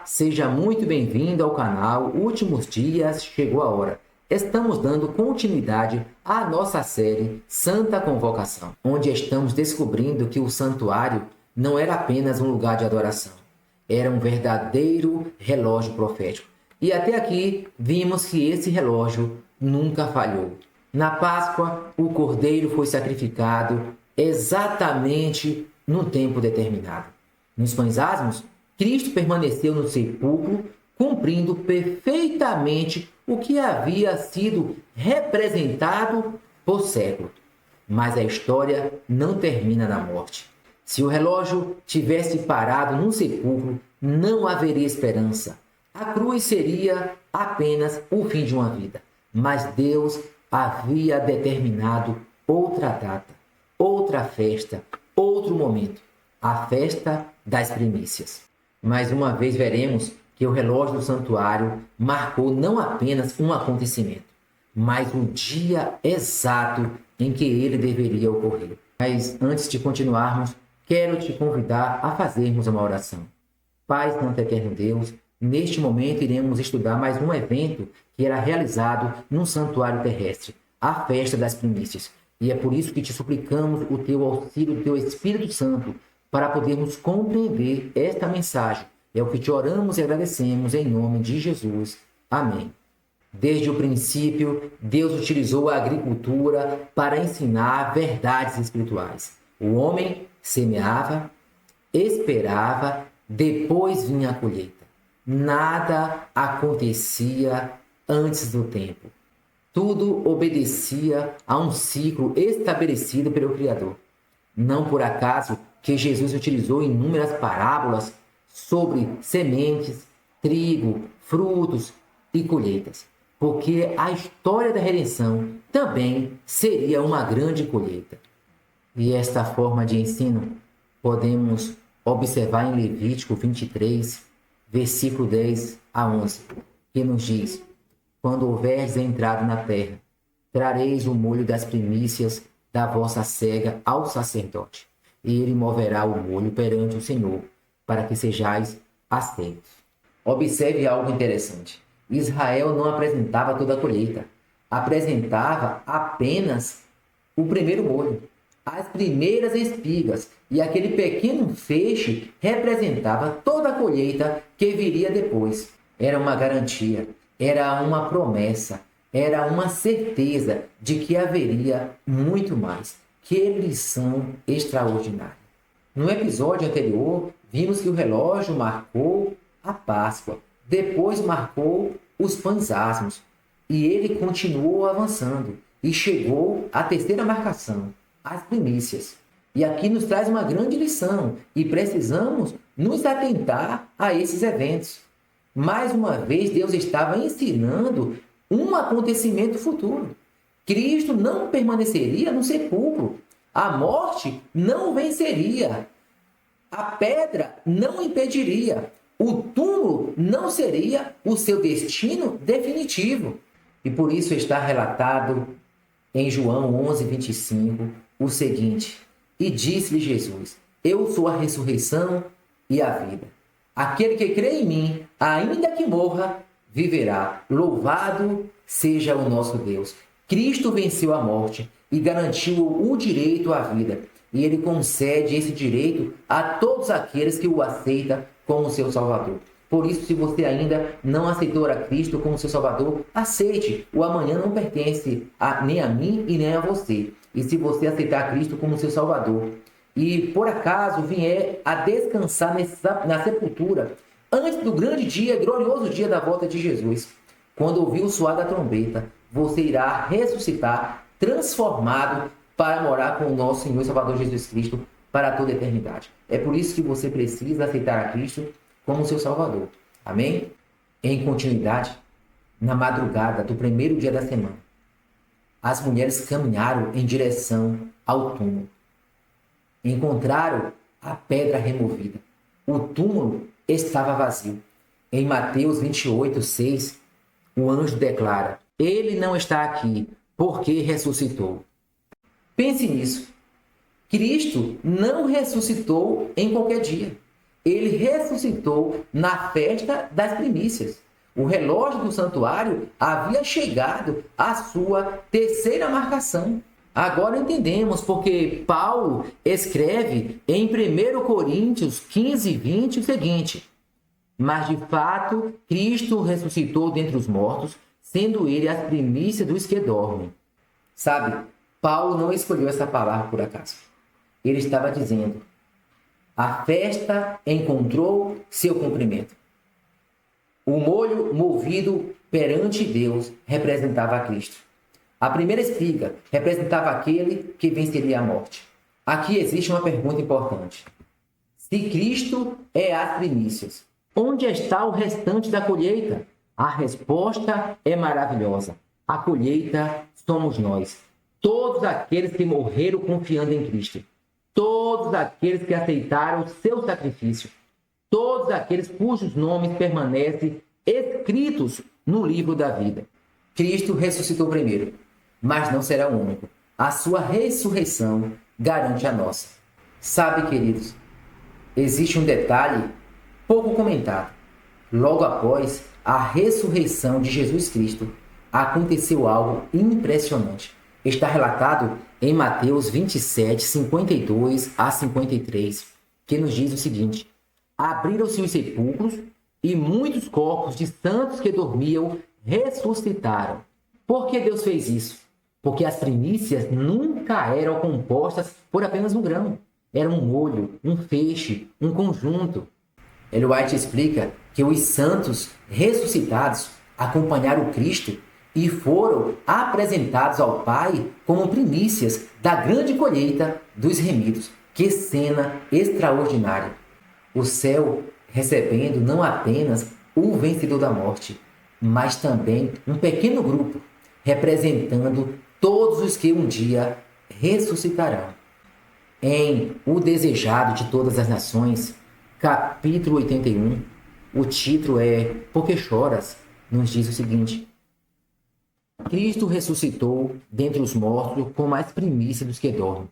seja muito bem-vindo ao canal Últimos Dias Chegou a Hora. Estamos dando continuidade à nossa série Santa Convocação, onde estamos descobrindo que o santuário não era apenas um lugar de adoração, era um verdadeiro relógio profético. E até aqui vimos que esse relógio nunca falhou. Na Páscoa, o cordeiro foi sacrificado exatamente no tempo determinado. Nos pães asmos, Cristo permaneceu no sepulcro, cumprindo perfeitamente o que havia sido representado por séculos. Mas a história não termina na morte. Se o relógio tivesse parado no sepulcro, não haveria esperança. A cruz seria apenas o fim de uma vida. Mas Deus havia determinado outra data, outra festa, outro momento. A festa das primícias. Mais uma vez veremos que o relógio do santuário marcou não apenas um acontecimento, mas o dia exato em que ele deveria ocorrer. Mas antes de continuarmos, quero te convidar a fazermos uma oração. Pai Santo Eterno Deus, neste momento iremos estudar mais um evento que era realizado no santuário terrestre, a festa das primícias. E é por isso que te suplicamos o teu auxílio do teu Espírito Santo, para podermos compreender esta mensagem. É o que te oramos e agradecemos em nome de Jesus. Amém. Desde o princípio, Deus utilizou a agricultura para ensinar verdades espirituais. O homem semeava, esperava, depois vinha a colheita. Nada acontecia antes do tempo. Tudo obedecia a um ciclo estabelecido pelo Criador. Não por acaso que Jesus utilizou inúmeras parábolas sobre sementes, trigo, frutos e colheitas, porque a história da redenção também seria uma grande colheita. E esta forma de ensino podemos observar em Levítico 23, versículo 10 a 11, que nos diz: quando houveres entrado na terra, trareis o molho das primícias da vossa cega ao sacerdote, e ele moverá o molho perante o Senhor, para que sejais aceitos. Observe algo interessante. Israel não apresentava toda a colheita, apresentava apenas o primeiro molho, as primeiras espigas, e aquele pequeno feixe representava toda a colheita que viria depois. Era uma garantia, era uma promessa, era uma certeza de que haveria muito mais. Que lição extraordinária! No episódio anterior, vimos que o relógio marcou a Páscoa, depois marcou os pães asmos, e ele continuou avançando e chegou à terceira marcação, as primícias. E aqui nos traz uma grande lição e precisamos nos atentar a esses eventos. Mais uma vez, Deus estava ensinando um acontecimento futuro. Cristo não permaneceria no sepulcro. A morte não venceria. A pedra não impediria. O túmulo não seria o seu destino definitivo. E por isso está relatado em João 11, 25, o seguinte: e disse-lhe Jesus: eu sou a ressurreição e a vida. Aquele que crê em mim, ainda que morra, viverá. Louvado seja o nosso Deus. Cristo venceu a morte e garantiu o direito à vida. E ele concede esse direito a todos aqueles que o aceitam como seu Salvador. Por isso, se você ainda não aceitou a Cristo como seu Salvador, aceite. O amanhã não pertence nem a mim e nem a você. E se você aceitar Cristo como seu Salvador e por acaso vier a descansar na sepultura, antes do grande dia, glorioso dia da volta de Jesus, quando ouvir o soar da trombeta, você irá ressuscitar, transformado para morar com o nosso Senhor e Salvador Jesus Cristo para toda a eternidade. É por isso que você precisa aceitar a Cristo como seu Salvador. Amém? Em continuidade, na madrugada do primeiro dia da semana, as mulheres caminharam em direção ao túmulo. Encontraram a pedra removida. O túmulo estava vazio. Em Mateus 28, 6, o anjo declara: ele não está aqui, porque ressuscitou. Pense nisso. Cristo não ressuscitou em qualquer dia. Ele ressuscitou na festa das primícias. O relógio do santuário havia chegado à sua terceira marcação. Agora entendemos porque Paulo escreve em 1 Coríntios 15, 20 o seguinte: mas de fato Cristo ressuscitou dentre os mortos, sendo ele as primícias dos que dormem. Sabe, Paulo não escolheu essa palavra por acaso. Ele estava dizendo: a festa encontrou seu cumprimento. O molho movido perante Deus representava a Cristo. A primeira espiga representava aquele que venceria a morte. Aqui existe uma pergunta importante. Se Cristo é as primícias, onde está o restante da colheita? A resposta é maravilhosa. A colheita somos nós. Todos aqueles que morreram confiando em Cristo. Todos aqueles que aceitaram o seu sacrifício. Todos aqueles cujos nomes permanecem escritos no livro da vida. Cristo ressuscitou primeiro, mas não será o único. A sua ressurreição garante a nossa. Sabe, queridos, existe um detalhe pouco comentado. Logo após a ressurreição de Jesus Cristo, aconteceu algo impressionante. Está relatado em Mateus 27, 52 a 53, que nos diz o seguinte: abriram-se os sepulcros e muitos corpos de santos que dormiam ressuscitaram. Por que Deus fez isso? Porque as primícias nunca eram compostas por apenas um grão. Era um molho, um feixe, um conjunto. Ellen White explica que os santos ressuscitados acompanharam Cristo e foram apresentados ao Pai como primícias da grande colheita dos remidos. Que cena extraordinária! O céu recebendo não apenas o vencedor da morte, mas também um pequeno grupo representando todos os que um dia ressuscitarão. Em O Desejado de Todas as Nações, capítulo 81, o título é Por que choras? Nos diz o seguinte: Cristo ressuscitou dentre os mortos como as primícias dos que dormem.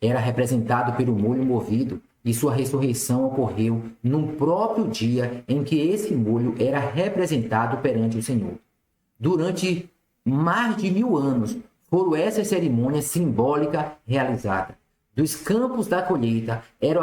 Era representado pelo molho movido e sua ressurreição ocorreu no próprio dia em que esse molho era representado perante o Senhor. Durante mais de 1000 anos foram essas cerimônias simbólicas realizadas. Dos campos da colheita eram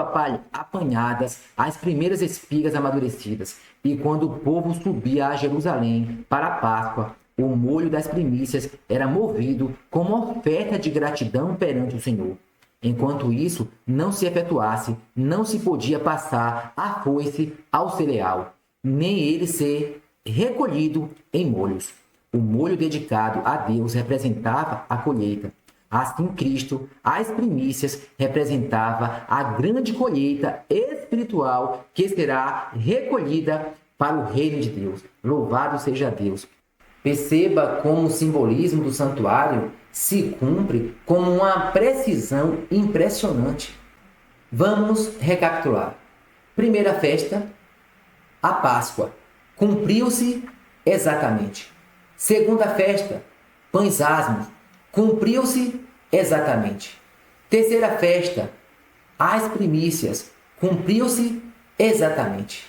apanhadas as primeiras espigas amadurecidas, e quando o povo subia a Jerusalém para a Páscoa, o molho das primícias era movido como oferta de gratidão perante o Senhor. Enquanto isso não se efetuasse, não se podia passar a foice ao cereal, nem ele ser recolhido em molhos. O molho dedicado a Deus representava a colheita. Assim, Cristo, as primícias, representava a grande colheita espiritual que será recolhida para o reino de Deus. Louvado seja Deus! Perceba como o simbolismo do santuário se cumpre com uma precisão impressionante. Vamos recapitular. Primeira festa, a Páscoa. Cumpriu-se exatamente. Segunda festa, pães asmos. Cumpriu-se exatamente. Terceira festa, as primícias. Cumpriu-se exatamente.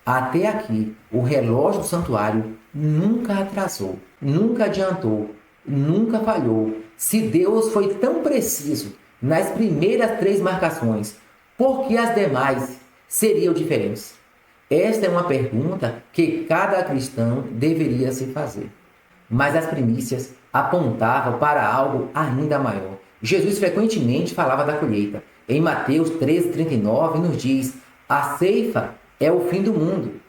Até aqui, o relógio do santuário nunca atrasou, nunca adiantou, nunca falhou. Se Deus foi tão preciso nas primeiras 3 marcações, por que as demais seriam diferentes? Esta é uma pergunta que cada cristão deveria se fazer. Mas as primícias apontavam para algo ainda maior. Jesus frequentemente falava da colheita. Em Mateus 13:39 nos diz: a ceifa é o fim do mundo.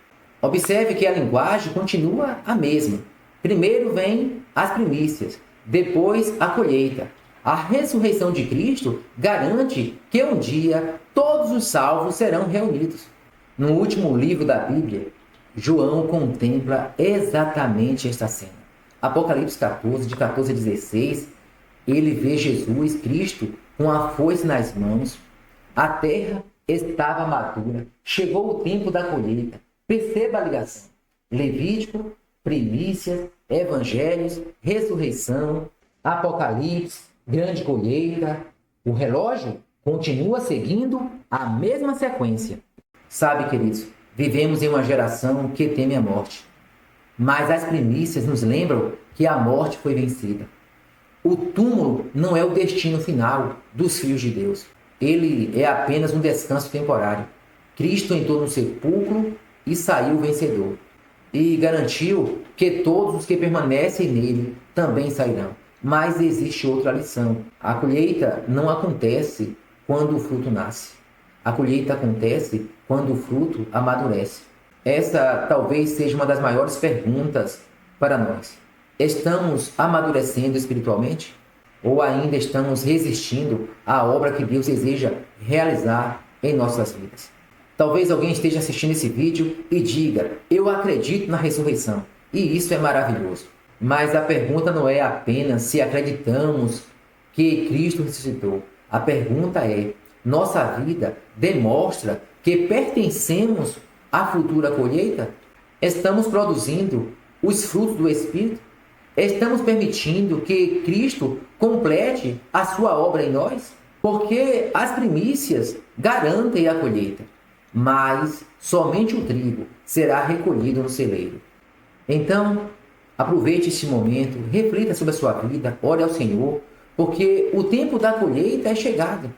Observe que a linguagem continua a mesma. Primeiro vem as primícias, depois a colheita. A ressurreição de Cristo garante que um dia todos os salvos serão reunidos. No último livro da Bíblia, João contempla exatamente esta cena. Apocalipse 14, de 14 a 16, ele vê Jesus Cristo com a foice nas mãos. A terra estava madura, chegou o tempo da colheita. Perceba a ligação. Levítico, primícias, evangelhos, ressurreição, Apocalipse, grande colheita. O relógio continua seguindo a mesma sequência. Sabe, queridos, vivemos em uma geração que teme a morte, mas as primícias nos lembram que a morte foi vencida. O túmulo não é o destino final dos filhos de Deus. Ele é apenas um descanso temporário. Cristo entrou no sepulcro e saiu vencedor. E garantiu que todos os que permanecem nele também sairão. Mas existe outra lição. A colheita não acontece quando o fruto nasce. A colheita acontece quando o fruto amadurece. Essa talvez seja uma das maiores perguntas para nós. Estamos amadurecendo espiritualmente? Ou ainda estamos resistindo à obra que Deus deseja realizar em nossas vidas? Talvez alguém esteja assistindo esse vídeo e diga: eu acredito na ressurreição, e isso é maravilhoso. Mas a pergunta não é apenas se acreditamos que Cristo ressuscitou. A pergunta é: nossa vida demonstra que pertencemos à futura colheita? Estamos produzindo os frutos do Espírito? Estamos permitindo que Cristo complete a sua obra em nós? Porque as primícias garantem a colheita, mas somente o trigo será recolhido no celeiro. Então, aproveite este momento, reflita sobre a sua vida, ore ao Senhor, porque o tempo da colheita é chegado.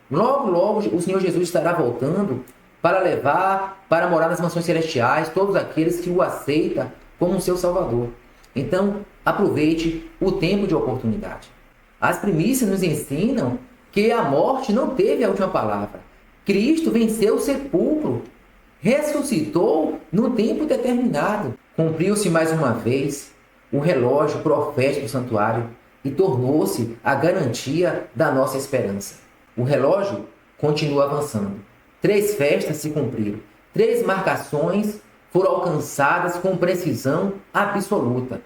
Logo, logo, o Senhor Jesus estará voltando para levar, para morar nas mansões celestiais, todos aqueles que o aceitam como seu Salvador. Então, aproveite o tempo de oportunidade. As primícias nos ensinam que a morte não teve a última palavra. Cristo venceu o sepulcro, ressuscitou no tempo determinado. Cumpriu-se mais uma vez o relógio profético do santuário e tornou-se a garantia da nossa esperança. O relógio continua avançando. 3 festas se cumpriram. 3 marcações foram alcançadas com precisão absoluta.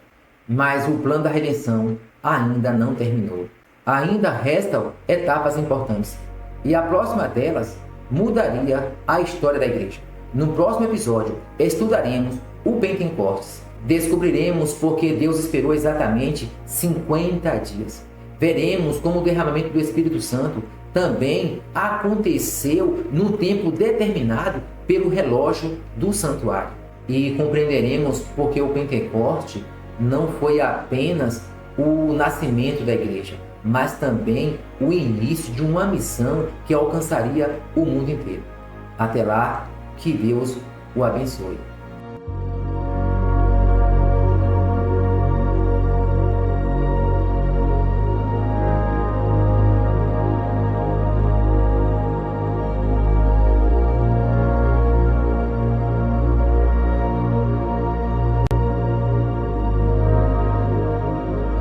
Mas o plano da redenção ainda não terminou. Ainda restam etapas importantes. E a próxima delas mudaria a história da igreja. No próximo episódio, estudaremos o Pentecostes. Descobriremos por que Deus esperou exatamente 50 dias. Veremos como o derramamento do Espírito Santo também aconteceu num tempo determinado pelo relógio do santuário. E compreenderemos porque o Pentecoste não foi apenas o nascimento da igreja, mas também o início de uma missão que alcançaria o mundo inteiro. Até lá, que Deus o abençoe.